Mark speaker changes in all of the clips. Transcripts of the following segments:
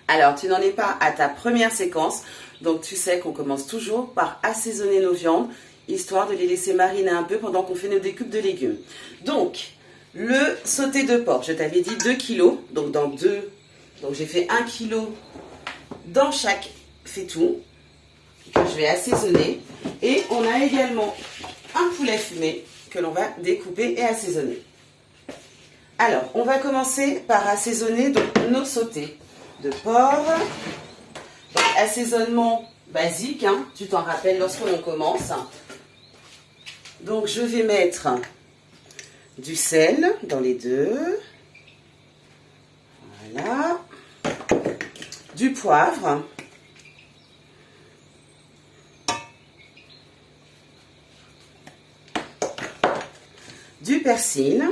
Speaker 1: Alors, tu n'en es pas à ta première séquence, donc tu sais qu'on commence toujours par assaisonner nos viandes, histoire de les laisser mariner un peu pendant qu'on fait nos découpes de légumes. Donc, le sauté de porc, je t'avais dit 2 kilos, donc donc j'ai fait 1 kilo dans chaque faitout, que je vais assaisonner. Et on a également un poulet fumé que l'on va découper et assaisonner. Alors, on va commencer par assaisonner donc, nos sautés de porc. Donc, assaisonnement basique, hein, tu t'en rappelles lorsqu'on commence. Donc, je vais mettre du sel dans les deux. Voilà. Du poivre. Du persil.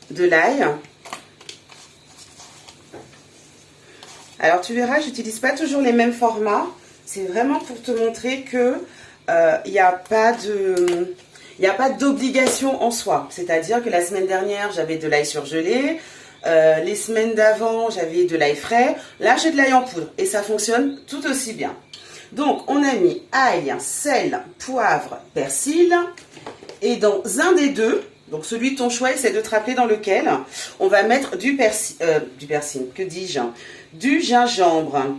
Speaker 1: De l'ail. Alors tu verras, j'utilise pas toujours les mêmes formats. C'est vraiment pour te montrer que il n'y a pas d'obligation en soi. C'est-à-dire que la semaine dernière, j'avais de l'ail surgelé. Les semaines d'avant, j'avais de l'ail frais. Là, j'ai de l'ail en poudre et ça fonctionne tout aussi bien. Donc, on a mis ail, sel, poivre, persil. Et dans un des deux, donc celui de ton choix, essaie de te rappeler dans lequel, on va mettre du persil, que dis-je, du gingembre.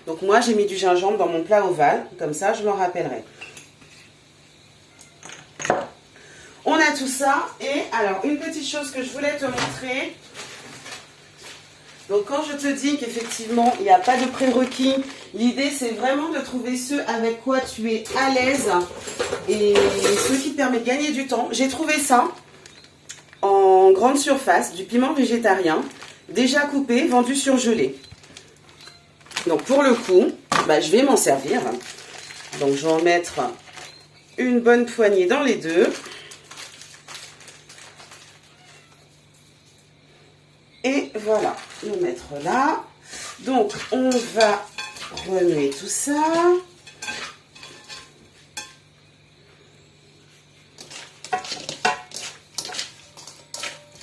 Speaker 1: Donc moi, j'ai mis du gingembre dans mon plat ovale, comme ça, je m'en rappellerai. On a tout ça, et alors, une petite chose que je voulais te montrer. Donc quand je te dis qu'effectivement, il n'y a pas de prérequis, l'idée c'est vraiment de trouver ce avec quoi tu es à l'aise et ce qui te permet de gagner du temps. J'ai trouvé ça en grande surface, du piment végétarien, déjà coupé, vendu surgelé. Donc pour le coup, je vais m'en servir. Donc je vais en mettre une bonne poignée dans les deux. Et voilà, le mettre là. Donc, on va remuer tout ça.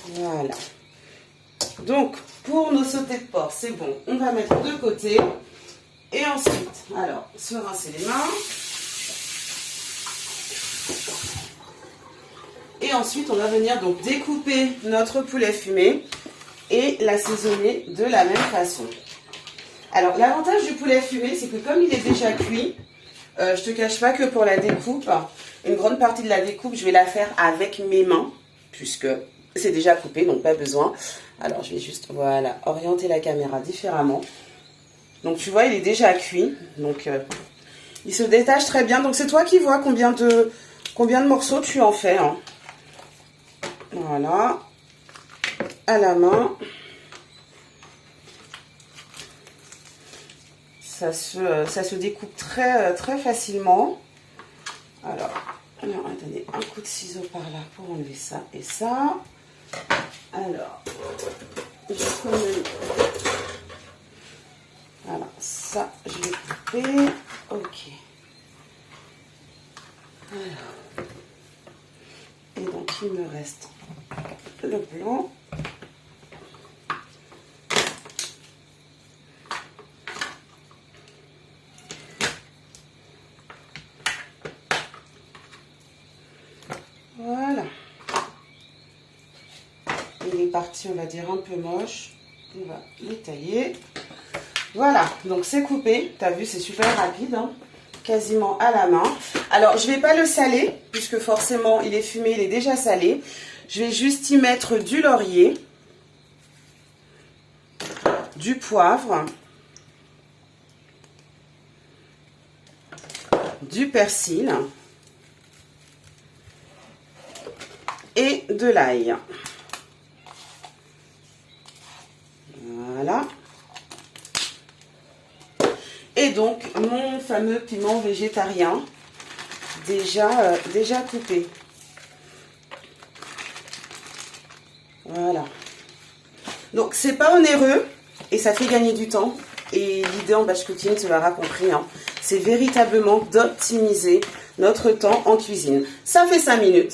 Speaker 1: Voilà. Donc, pour nos sautés de porc, c'est bon. On va mettre de côté. Et ensuite, alors, se rincer les mains. Et ensuite, on va venir donc découper notre poulet fumé et l'assaisonner de la même façon. Alors, l'avantage du poulet fumé, c'est que comme il est déjà cuit, je te cache pas que pour la découpe, une grande partie de la découpe, je vais la faire avec mes mains, puisque c'est déjà coupé, donc pas besoin. Alors, je vais juste, voilà, orienter la caméra différemment. Donc, tu vois, il est déjà cuit, donc il se détache très bien. Donc, c'est toi qui vois combien de morceaux tu en fais. Hein. Voilà. À la main. Ça se découpe très facilement. Alors, on va donner un coup de ciseau par là pour enlever ça et ça. Alors, je connais. Voilà, ça, je vais couper. Ok. Alors. Et donc, il me reste le blanc. Voilà. Il est parti, on va dire, un peu moche. On va les tailler. Voilà, donc c'est coupé. Tu as vu, c'est super rapide, hein, quasiment à la main. Alors, je ne vais pas le saler, puisque forcément, il est fumé, il est déjà salé. Je vais juste y mettre du laurier, du poivre, du persil et de l'ail. Voilà. Et donc, mon fameux piment végétarien, déjà coupé. Voilà. Donc, c'est pas onéreux et ça fait gagner du temps. Et l'idée en batch cooking, tu l'auras compris, hein, c'est véritablement d'optimiser notre temps en cuisine. Ça fait 5 minutes.